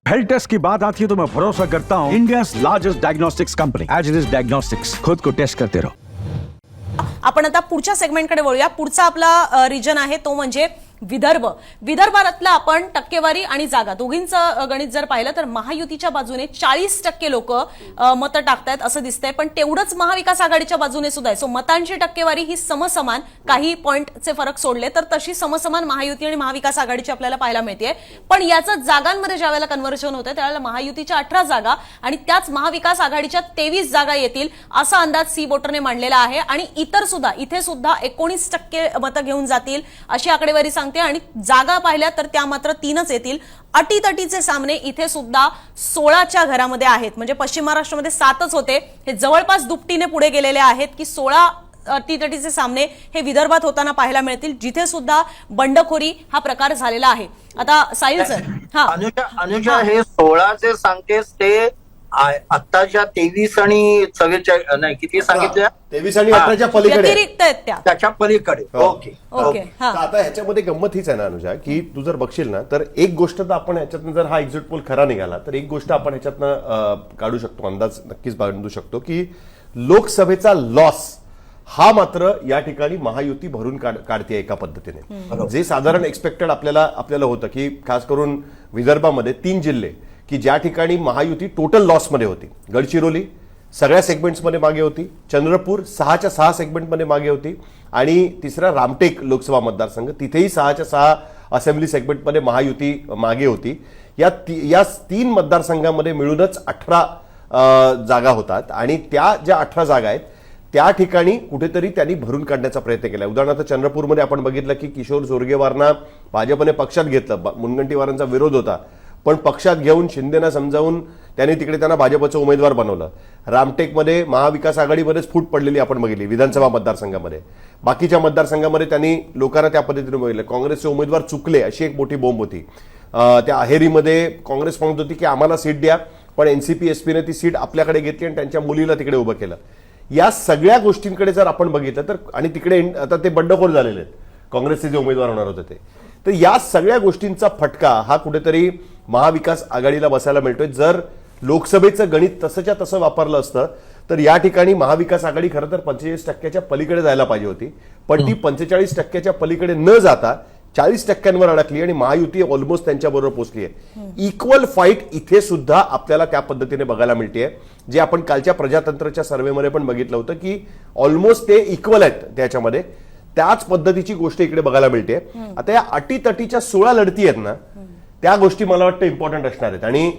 Health taste की बात आती है तो मैं भरोसा करता हूँ India largest diagnostics company as diagnostics, खुद को टेस्ट करते रहो। आपण आता पुढच्या सेगमेंटकडे वळूया। पुढचा आपला रिजन आहे तो म्हणजे विदर्भ। विदर्भातला आपण टक्केवारी आणि जागा दोघींचं गणित जर पाहिलं तर महायुतीच्या बाजूने 40% लोक मतं टाकतायत असं दिसतंय, पण तेवढंच महाविकास आघाडीच्या बाजूने सुद्धा आहे। सो मतांची टक्केवारी ही समसमान, काही पॉइंटचे फरक सोडले तर तशी समसमान महायुती आणि महाविकास आघाडीची आपल्याला पाहायला मिळते। पण याचं जागांमध्ये ज्यावेळेला कन्व्हर्जन होतं त्यावेळेला महायुतीच्या 18 जागा आणि त्याच महाविकास आघाडीच्या 23 जागा येतील असा अंदाज सी वोटरने मांडलेला आहे। आणि इथे सुद्धा 19% मतं घेऊन जातील अशी आकडेवारी सांगते। आणि जागा पाहिल्या तर त्या मात्र 3च येतील। अटीतटीचे सामने इथे सुद्धा 16च्या घरामध्ये आहेत, म्हणजे पश्चिम महाराष्ट्रामध्ये 7च होते, हे जवळपास दुपटीने पुढे गेलेले आहेत की 16 अटीतटीचे सामने हे विदर्भात होताना पाहायला मिळतील, जिथे सुद्धा बंडखोरी हा प्रकार झालेला आहे। आता साहिल सर, अनुजा हे 16चे सांगतेस ते आत्ताच्या 23 आणि 44 नाही किती सांगितल्या 23 आणि 18च्या पलीकडे व्यतिरिक्त आहेत त्याच्या पलीकडे। Okay okay. आता ह्याच्यामध्ये गंमत हीच आहे ना अनुजा, की तू जर बघशील ना तर एक गोष्ट तर आपण ह्याच्यातनं, जर हा एक्झिट पोल खरा निघाला तर एक गोष्ट आपण ह्याच्यातनं काढू शकतो, अंदाज नक्कीच बांधू शकतो की लोकसभेचा लॉस हा मात्र या ठिकाणी महायुती भरून काढते एका पद्धतीने। जे साधारण एक्सपेक्टेड आपल्याला होतं की खास करून विदर्भामध्ये 3 जिल्हे की ज्या ठिकाणी महायुती टोटल लॉसमध्ये होती, गडचिरोली सगळ्या सेगमेंट्समध्ये मागे होती, चंद्रपूर 6च्या 6 सेगमेंटमध्ये मागे होती आणि तिसरा रामटेक लोकसभा मतदारसंघ तिथेही 6च्या 6 असेंब्ली सेगमेंटमध्ये महायुती मागे होती। या 3 मतदारसंघामध्ये मिळूनच 18 जागा होतात आणि त्या ज्या 18 जागा आहेत त्या ठिकाणी कुठेतरी त्यांनी भरून काढण्याचा प्रयत्न केला। उदाहरणार्थ चंद्रपूरमध्ये आपण बघितलं की किशोर जोरगेवारांना भाजपने पक्षात घेतलं, मुनगंटीवारांचा विरोध होता, पण पक्षात घेऊन शिंदेना समजावून त्यांनी तिकडे त्यांना भाजपचं उमेदवार बनवलं। रामटेकमध्ये महाविकास आघाडीमध्येच फूट पडलेली आपण बघितली विधानसभा मतदारसंघामध्ये। बाकीच्या मतदारसंघामध्ये त्यांनी लोकांना त्या पद्धतीने बघितलं, काँग्रेसचे उमेदवार चुकले अशी एक मोठी बोंब होती। त्या अहेरीमध्ये काँग्रेस म्हणत होती की आम्हाला सीट द्या, पण एनसीपी एसपीने ती सीट आपल्याकडे घेतली आणि त्यांच्या मुलीला तिकडे उभं केलं। या सगळ्या गोष्टींकडे जर आपण बघितलं तर, आणि तिकडे आता ते बंडखोर झालेले आहेत काँग्रेसचे जे उमेदवार होणार होते ते, तर या सगळ्या गोष्टींचा फटका हा कुठेतरी महाविकास आघाडीला बसायला मिळतोय। जर लोकसभेचं गणित तसंच्या तसं वापरलं असतं तर या ठिकाणी महाविकास आघाडी खरं तर 45% पलीकडे जायला पाहिजे होती, पण ती 45% पलीकडे न जाता 40% अडकली आणि महायुती ऑलमोस्ट त्यांच्याबरोबर पोहोचली आहे। इक्वल फाईट इथे सुद्धा आपल्याला त्या पद्धतीने बघायला मिळते, जे आपण कालच्या प्रजातंत्रच्या सर्व्हेमध्ये पण बघितलं होतं की ऑलमोस्ट ते इक्वल आहेत त्याच्यामध्ये, त्याच पद्धतीची गोष्ट इकडे बघायला मिळते। आता या अटीतटीच्या 16 लढती आहेत ना, त्या गोष्टी मला वाटतं इम्पॉर्टंट असणार आहेत आणि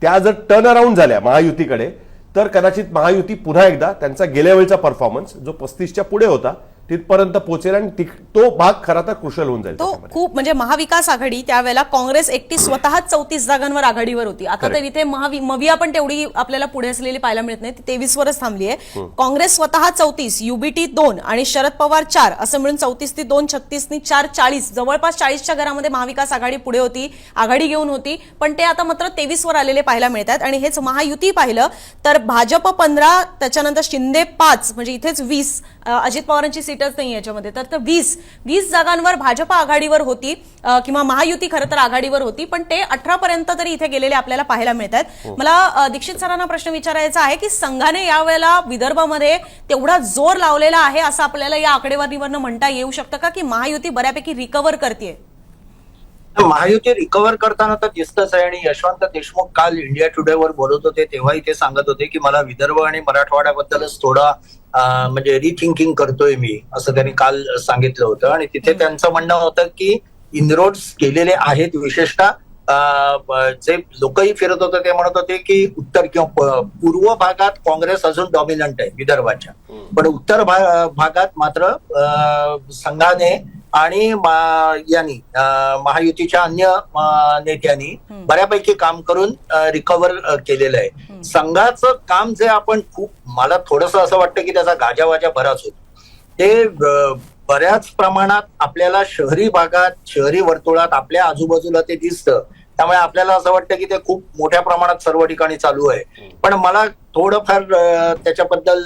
त्या जर टर्न अराउंड झाल्या महायुतीकडे तर कदाचित महायुती पुन्हा एकदा त्यांचा गेल्या वेळचा परफॉर्मन्स जो 35च्या पुढे होता तिथपर्यंत पोहोचेल आणि तो भाग खरा तर क्रुशल होऊन जाईल। तो खूप म्हणजे महाविकास आघाडी त्यावेळेला काँग्रेस एकटी स्वतःच 34 जागांवर आघाडीवर होती। आता तर इथे मविया पण तेवढी आपल्याला पुढे असलेली पाहायला मिळत नाही, ती 23 वरच थांबली आहे। काँग्रेस स्वतः 34, युबीटी 2 आणि शरद पवार 4 असं मिळून 34 ती 2, 36 नी 4, 40 जवळपास 40च्या घरामध्ये महाविकास आघाडी पुढे होती, आघाडी घेऊन होती, पण ते आता मात्र 23 वर आलेले पाहायला मिळतात। आणि हेच महायुती पाहिलं तर भाजप 15, त्याच्यानंतर शिंदे 5, म्हणजे इथेच 20, अजित पवारांची सीटच नाही याच्यामध्ये, तर 20 जागांवर भाजप आघाडीवर होती किंवा महायुती खरं तर आघाडीवर होती, पण ते 18 पर्यंत तरी इथे गेलेले आपल्याला पाहायला मिळतात। मला दीक्षित सरांना प्रश्न विचारायचा आहे की संघाने यावेळेला विदर्भामध्ये तेवढा जोर लावलेला आहे असं आपल्याला या आकडेवारीवरनं म्हणता येऊ शकतं का की महायुती बऱ्यापैकी रिकव्हर करते? महायुती रिकव्हर करताना तर दिसतच आहे। आणि यशवंत देशमुख काल इंडिया टुडेवर बोलत होते तेव्हाही ते सांगत होते की मला विदर्भ आणि मराठवाड्याबद्दलच थोडा म्हणजे रिथिंकिंग करतोय मी, असं त्यांनी काल सांगितलं होतं। आणि तिथे त्यांचं म्हणणं होतं की इनरोड्स केलेले आहेत, विशेषतः जे लोकही फिरत होते ते म्हणत होते की उत्तर किंवा पूर्व भागात काँग्रेस अजून डॉमिनंट आहे विदर्भाच्या, पण उत्तर भागात मात्र संघाने आणि यांनी महायुतीच्या अन्य नेत्यांनी बऱ्यापैकी काम करून रिकव्हर केलेलं आहे। संघाचं काम जे आपण खूप, मला थोडंसं असं वाटतं की त्याचा गाजावाजा बराच होतो, ते बऱ्याच प्रमाणात आपल्याला शहरी भागात, शहरी वर्तुळात आपल्या आजूबाजूला ते दिसतं, त्यामुळे आपल्याला असं वाटतं की ते खूप मोठ्या प्रमाणात सर्व ठिकाणी चालू आहे। पण मला थोडंफार त्याच्याबद्दल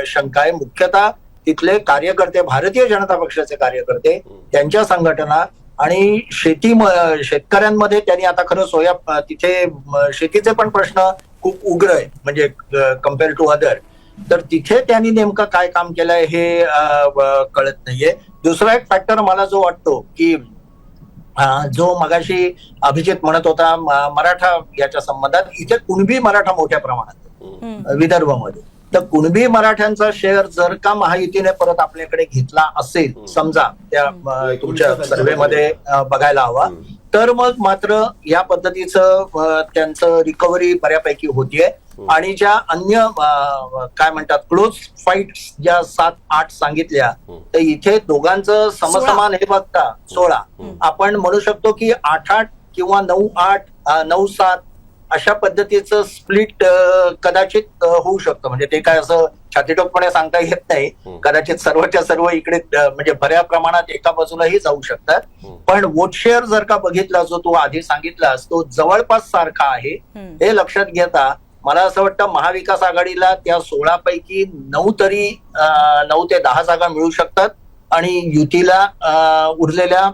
शंका आहे, मुख्यतः तिथले कार्यकर्ते, भारतीय जनता पक्षाचे कार्यकर्ते, त्यांच्या संघटना आणि शेतकऱ्यांमध्ये त्यांनी आता खरं तिथे शेतीचे पण प्रश्न खूप उग्र आहे, म्हणजे कम्पेअर टू अदर. तर तिथे त्यांनी नेमकं काय काम केलंय हे कळत नाहीये. दुसरा एक फॅक्टर मला जो वाटतो की जो मगाशी अभिजित म्हणत होता मराठा याच्या संबंधात, इथे कुणबी मराठा मोठ्या प्रमाणात विदर्भामध्ये. तर कुणबी मराठ्यांचा शेअर जर का महायुतीने परत आपल्याकडे घेतला असेल, समजा त्या तुमच्या सर्व्हेमध्ये बघायला हवा, तर मग मात्र या पद्धतीचं त्यांचं रिकव्हरी बऱ्यापैकी होतीये. आणि ज्या अन्य काय म्हणतात क्लोज फाईट्स ज्या 7-8 सांगितल्या, तर इथे दोघांचं समसमान हे बघता 16 आपण म्हणू शकतो की 8-8 किंवा 9-8 9-7 अशा पद्धतीचं स्प्लिट कदाचित होऊ शकतं. म्हणजे ते काय असं छातीटोकपणे सांगता येत नाही. कदाचित सर्वच्या सर्व इकडे म्हणजे बऱ्या प्रमाणात एका बाजूलाही जाऊ शकतात. पण वोट शेअर जर का बघितला, जो तू आधी सांगितलास, तो जवळपास सारखा आहे. हे लक्षात घेता मला असं वाटतं महाविकास आघाडीला त्या 16 पैकी 9 तरी 9 ते 10 जागा मिळू शकतात आणि युतीला उरलेल्या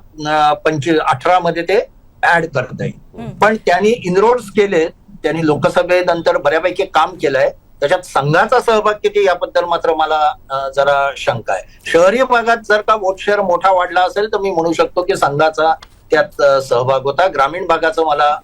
18 मध्ये ते ऍड करता येईल. पण त्यांनी इनरोड्स केले, त्यांनी लोकसभेनंतर बऱ्यापैकी काम केलंय. त्याच्यात संघाचा सहभाग किती याबद्दल मात्र मला जरा शंका आहे. शहरी भागात जर का वोट शेअर मोठा वाढला असेल तर मी म्हणू शकतो की संघाचा त्यात सहभाग होता. ग्रामीण भागाचं मला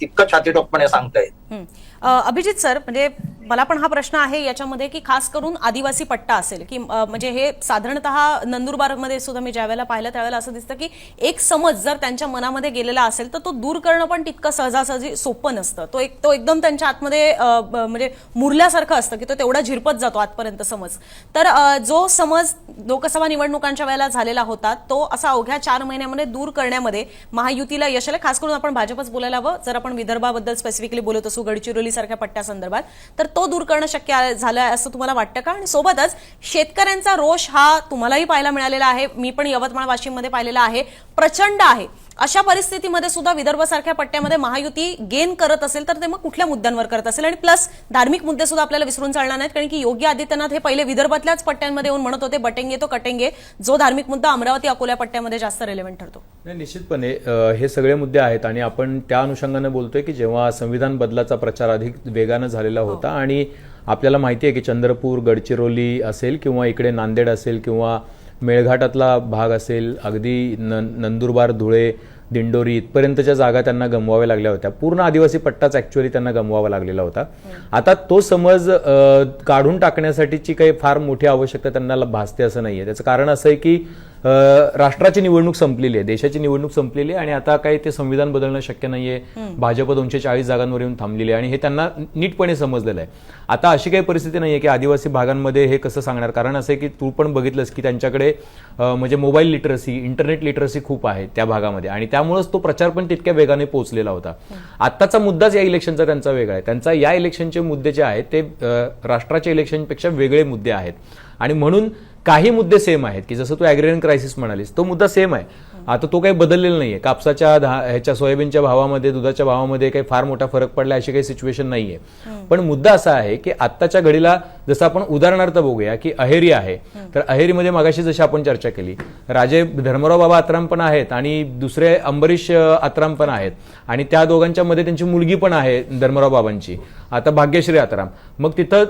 तितकं छातीटोकपणे सांगता येईल. अभिजित सर, म्हणजे मला पण हा प्रश्न आहे याच्यामध्ये की खास करून आदिवासी पट्टा असेल की म्हणजे हे साधारणतः नंदुरबारमध्ये सुद्धा मी ज्यावेळेला पाहिलं त्यावेळेला असं दिसतं की एक समज जर त्यांच्या मनामध्ये गेलेला असेल तर तो दूर करणं पण तितकं सहजासहजी सोपं नसतं. तो एकदम त्यांच्या आतमध्ये म्हणजे मुरल्यासारखं असतं की तो तेवढा झिरपत जातो आतपर्यंत समज. तर जो समज लोकसभा निवडणुकांच्या वेळेला झालेला होता तो असा अवघ्या 4 महिन्यामध्ये दूर करण्यामध्ये महायुतीला यश आलं. खास करून आपण भाजपच बोलायला हवं जर आपण विदर्भाबद्दल स्पेसिफिकली बोलत असू, गडचिरोली सारख्या पट्ट्यासंदर्भात, तर तो दूर करणं शक्य झालं असं तुम्हाला वाटतं का? आणि सोबतच शेतकऱ्यांचा रोष हा तुम्हालाही पाहायला मिळालेला आहे, मी पण यवतमाळ वाशिममध्ये पाहिलेला आहे, प्रचंड आहे. अशा परिस्थितीमध्ये सुद्धा विदर्भासारख्या पट्ट्यामध्ये महायुती गेन करत असेल तर ते मग कुठल्या मुद्द्यांवर करत असेल? आणि प्लस धार्मिक मुद्दे सुद्धा आपल्याला विसरून चालणार नाहीत, कारण की योगी आदित्यनाथ हे पहिले विदर्भातल्याच पट्ट्यांमध्ये येऊन म्हणत होते बटेंगे तो कटेंगे, जो धार्मिक मुद्दा अमरावती अकोला पट्ट्यामध्ये जास्त रिलेव्हंट ठरतो. निश्चितपणे हे सगळे मुद्दे आहेत आणि आपण त्या अनुषंगाने बोलतोय की जेव्हा संविधान बदलाचा प्रचार अधिक वेगानं झालेला होता आणि आपल्याला माहिती आहे की चंद्रपूर, गडचिरोली असेल किंवा इकडे नांदेड असेल किंवा मेळघाटातला भाग असेल, अगदी नंदुरबार, धुळे, दिंडोरी इथपर्यंतच्या जागा त्यांना गमवाव्या लागल्या होत्या. पूर्ण आदिवासी पट्टाच ऍक्च्युअली त्यांना गमवावा लागलेला होता. आता तो समज काढून टाकण्यासाठीची काही फार मोठी आवश्यकता त्यांना भासते असं नाहीये. त्याचं कारण असं आहे की राष्ट्राची निवडणूक संपलेली आहे, देशाची निवडणूक संपलेली आहे आणि आता काही ते संविधान बदलणं शक्य नाहीये. भाजप 240 जागांवर येऊन थांबलेली आहे आणि हे त्यांना नीटपणे समजलेलं आहे. आता अशी काही परिस्थिती नाहीये की आदिवासी भागांमध्ये हे कसं सांगणार. कारण असं आहे की तू पण बघितलंस की त्यांच्याकडे म्हणजे मोबाईल लिटरसी, इंटरनेट लिटरसी खूप आहे त्या भागामध्ये आणि त्यामुळेच तो प्रचार पण तितक्या वेगाने पोहोचलेला होता. आत्ताचा मुद्दाच या इलेक्शनचा त्यांचा वेगळा आहे. त्यांचा या इलेक्शनचे मुद्दे जे आहेत ते राष्ट्राच्या इलेक्शनपेक्षा वेगळे मुद्दे आहेत आणि म्हणून काही मुद्दे सेम आहेत की जसं तू ॲग्रेरियन क्रायसिस म्हणालीस तो मुद्दा सेम आहे. आता तो काही बदललेला नाहीये. कापसाच्या ह्याच्या सोयाबीनच्या भावामध्ये, दुधाच्या भावामध्ये काही फार मोठा फरक पडला अशी काही सिच्युएशन नाहीये. पण मुद्दा असा आहे की आत्ताच्या घडीला जसं आपण उदाहरणार्थ बघूया की अहेरी आहे, तर अहेरीमध्ये मगाशी जशी आपण चर्चा केली राजे धर्मराव बाबा आत्राम पण आहेत आणि दुसरे अंबरीश आत्राम पण आहेत आणि त्या दोघांच्या मध्ये त्यांची मुलगी पण आहे धर्मराव बाबांची, आता भाग्यश्री आत्राम. मग तिथं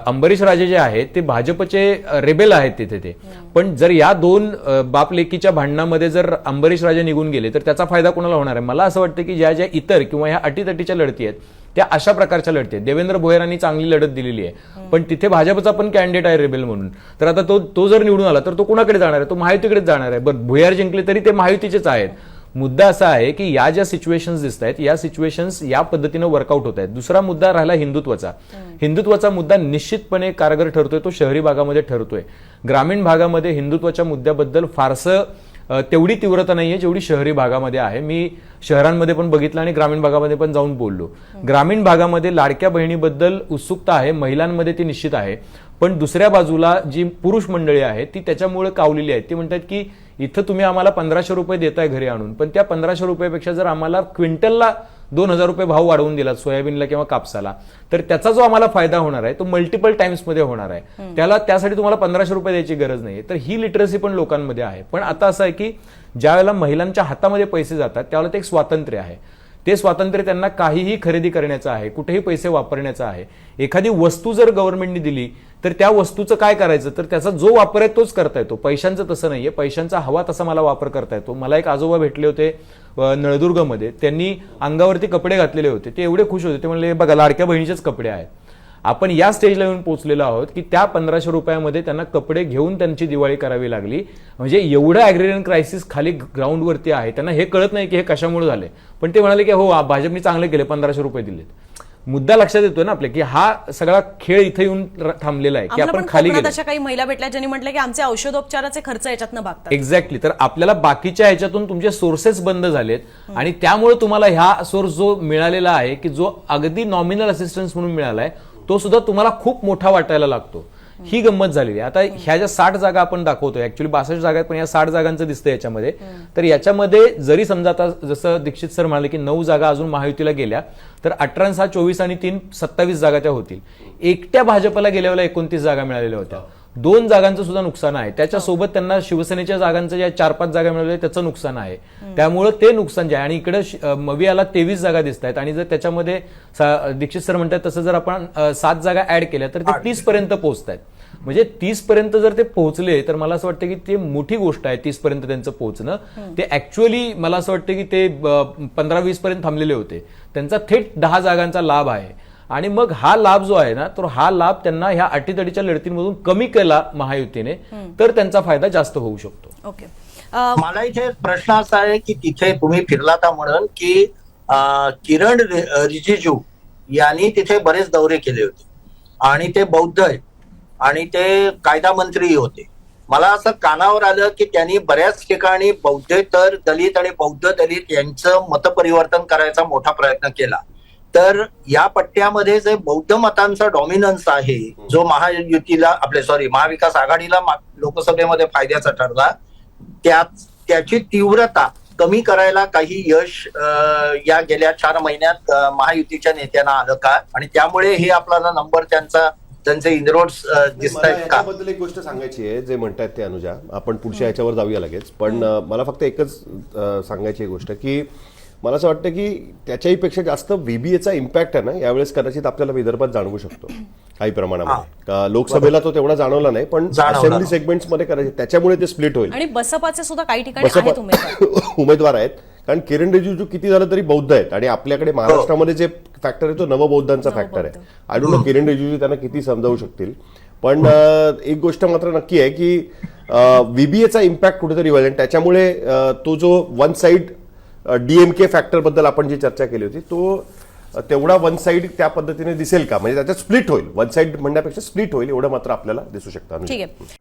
अंबरीश राजे जे आहेत ते भाजपचे रेबेल आहेत तिथे ते. पण जर या दोन बाप लेकीच्या भांडणामध्ये जर अंबरीश राजे निघून गेले तर त्याचा फायदा कोणाला होणार आहे? मला असं वाटतं की ज्या ज्या इतर किंवा ह्या अटीतटीच्या लढती आहेत त्या अशा प्रकारच्या लढती आहेत. देवेंद्र भोयरांनी चांगली लढत दिलेली आहे पण तिथे भाजपचा पण कॅन्डिडेट आहे रेबेल म्हणून. तर आता तो जर निवडून आला तर तो कुणाकडे जाणार आहे? तो महायुतीकडेच जाणार आहे. बरं, भुयार जिंकले तरी ते महायुतीचेच आहेत. मुद्दा असा आहे की या ज्या सिच्युएशन्स दिसत आहेत या सिच्युएशन्स या पद्धतीनं वर्कआउट होत आहेत. दुसरा मुद्दा राहिला हिंदुत्वाचा. हिंदुत्वाचा मुद्दा निश्चितपणे कारगर ठरतोय, तो शहरी भागामध्ये ठरतोय. ग्रामीण भागामध्ये हिंदुत्वाच्या मुद्द्याबद्दल फारसं तेवढी तीव्रता नाहीये जेवढी शहरी भागामध्ये आहे. मी शहरांमध्ये पण बघितलं आणि ग्रामीण भागामध्ये पण जाऊन बोललो. ग्रामीण भागामध्ये लाडक्या बहिणीबद्दल उत्सुकता आहे, महिलांमध्ये ती निश्चित आहे. पण दुसऱ्या बाजूला जी पुरुष मंडळी आहे ती त्याच्यामुळे कावलेली आहेत. ती म्हणतात की इथं तुम्ही आम्हाला 1500 रुपये देताय घरी आणून, पण त्या 1500 रुपयापेक्षा जर आम्हाला क्विंटलला 2000 रुपये भाव वाढवून दिला सोयाबीनला किंवा कापसाला, तर त्याचा जो आम्हाला फायदा होणार आहे तो मल्टिपल टाइम्स मध्ये होणार आहे. त्यासाठी तुम्हाला 1500 रुपये द्यायची गरज नाही. तर ही लिटरसी पण लोकांमध्ये आहे. पण आता असं आहे की ज्या वेळेला महिलांच्या हातामध्ये पैसे जातात त्यावेळेला ते एक स्वातंत्र्य आहे. ते स्वातंत्र्य त्यांना काहीही खरेदी करण्याचं आहे, कुठेही पैसे वापरण्याचा आहे. एखादी वस्तू जर गव्हर्नमेंटने दिली तर त्या वस्तूचं काय करायचं, तर त्याचा जो वापर आहे तोच करता येतो. पैशांचं तसं नाहीये. पैशांचा हवा तसा मला वापर करता येतो. मला एक आजोबा भेटले होते नळदुर्गमध्ये. त्यांनी अंगावरती कपडे घातलेले होते. ते एवढे खुश होते. ते म्हणले बघा लाडक्या बहिणीचेच कपडे आहेत. आपण या स्टेजला येऊन पोहोचलेलो आहोत की त्या 1500 रुपयामध्ये त्यांना कपडे घेऊन त्यांची दिवाळी करावी लागली. म्हणजे एवढं ॲग्रेरियन क्रायसिस खाली ग्राउंडवरती आहे. त्यांना हे कळत नाही की हे कशामुळे झाले, पण ते म्हणाले की हो भाजपने चांगले केले, 1500 रुपये दिलेत. मुद्दा लक्षात येतोय ना आपल्या की हा सगळा खेळ इथे येऊन थांबलेला आहे की आपण खाली गेलो. अशा काही महिला भेटल्या ज्यांनी म्हटलं की आमचे औषधोपचाराचे खर्च याच्यातनं भागतात. एक्झॅक्टली. तर आपल्याला बाकीच्या ह्याच्यातून तुमचे सोर्सेस बंद झालेत आणि त्यामुळे तुम्हाला ह्या सोर्स जो मिळालेला आहे की जो अगदी नॉमिनल असिस्टन्स म्हणून मिळालाय तो सुद्धा तुम्हाला खूप मोठा वाटायला लागतो. ही गंमत झालेली आहे. आता ह्या ज्या 60 जागा आपण दाखवतोय, ऍक्च्युली 62 जागा आहेत, पण या 60 जागांचं दिसतंय याच्यामध्ये. तर याच्यामध्ये जरी समजा आता जसं दीक्षित सर म्हणाले की 9 जागा अजून महायुतीला गेल्या, तर 18 6 24 आणि 3 27 जागा त्या होतील. एकट्या भाजपला गेल्या वेळेला 29 जागा मिळालेल्या होत्या. 2 जागांचं सुद्धा नुकसान आहे. त्याच्यासोबत त्यांना शिवसेनेच्या जागांचं ज्या 4-5 जागा मिळाल्या त्याचं नुकसान आहे. त्यामुळे ते नुकसान जे आहे, आणि इकडे मवियाला 23 जागा दिसत आहेत, आणि जर त्याच्यामध्ये दीक्षित सर म्हणतात तसं जर आपण 7 जागा ऍड केल्या तर ते 30 पर्यंत पोहोचत आहेत. म्हणजे 30 पर्यंत जर ते पोहोचले तर मला असं वाटतं की ते मोठी गोष्ट आहे. 30 पर्यंत त्यांचं पोहोचणं, ते ऍक्च्युअली मला असं वाटतं की ते 15-20 पर्यंत थांबलेले होते. त्यांचा थेट 10 जागांचा लाभ आहे. आणि मग हा लाभ जो आहे ना, तर हा लाभ त्यांना ह्या अटीतडीच्या लढतींमधून कमी केला महायुतीने, तर त्यांचा फायदा जास्त होऊ शकतो. ओके. मला इथे प्रश्न असा आहे की तिथे तुम्ही फिरलाता म्हणून की किरण रिजिजू यांनी तिथे बरेच दौरे केले होते आणि ते बौद्ध आहेत आणि ते कायदा मंत्री होते. मला असं कानावर आलं की त्यांनी बऱ्याच ठिकाणी बौद्धेतर दलित आणि बौद्ध दलित यांचं मतपरिवर्तन करायचा मोठा प्रयत्न केला. तर या पट्ट्यामध्ये जे बौद्ध मतांचा डॉमिनन्स आहे, जो महाविकास आघाडीला लोकसभेमध्ये फायद्याचा ठरला, त्याची तीव्रता कमी करायला काही यश या गेल्या 4 महिन्यात महायुतीच्या नेत्यांना आलं का, आणि त्यामुळे हे आपल्याला नंबर त्यांचे इनरोड्स दिसत आहेत का? याबद्दल एक गोष्ट सांगायची आहे, जे म्हणतायत ते अनुजा, आपण पुढच्या याच्यावर जाऊया लगेच. पण मला फक्त एकच सांगायची गोष्ट की मला असं वाटतं की त्याच्याही पेक्षा जास्त व्हीबीएचा इम्पॅक्ट आहे ना यावेळेस कदाचित आपल्याला विदर्भात जाणवू शकतो काही प्रमाणामध्ये. लोकसभेला तो तेवढा जाणवला नाही, पण असेंब्ली सेगमेंट्स मध्ये करायचे, त्याच्यामुळे ते स्प्लिट होईल. आणि बसपाचे सुद्धा काही ठिकाणी उमेदवार आहेत, कारण किरण रिजिजू किती झालं तरी बौद्ध आहेत, आणि आपल्याकडे महाराष्ट्रामध्ये जे फॅक्टर आहे तो नवबौद्धांचा फॅक्टर आहे. आय डोंट नो किरण रिजिजू त्यांना किती समजावू शकतील. पण एक गोष्ट मात्र नक्की आहे की व्हीबीएचा इम्पॅक्ट कुठेतरी होईल, आणि त्याच्यामुळे तो जो वन साइड डीएमके फॅक्टर बद्दल आपण जी चर्चा केली होती तो तेवढा वन साइड त्या पद्धतीने दिसेल का, म्हणजे त्याच्यात स्प्लिट होईल, वन साइड म्हणण्यापेक्षा स्प्लिट होईल एवढं मात्र आपल्याला दिसू शकतं. ठीक आहे.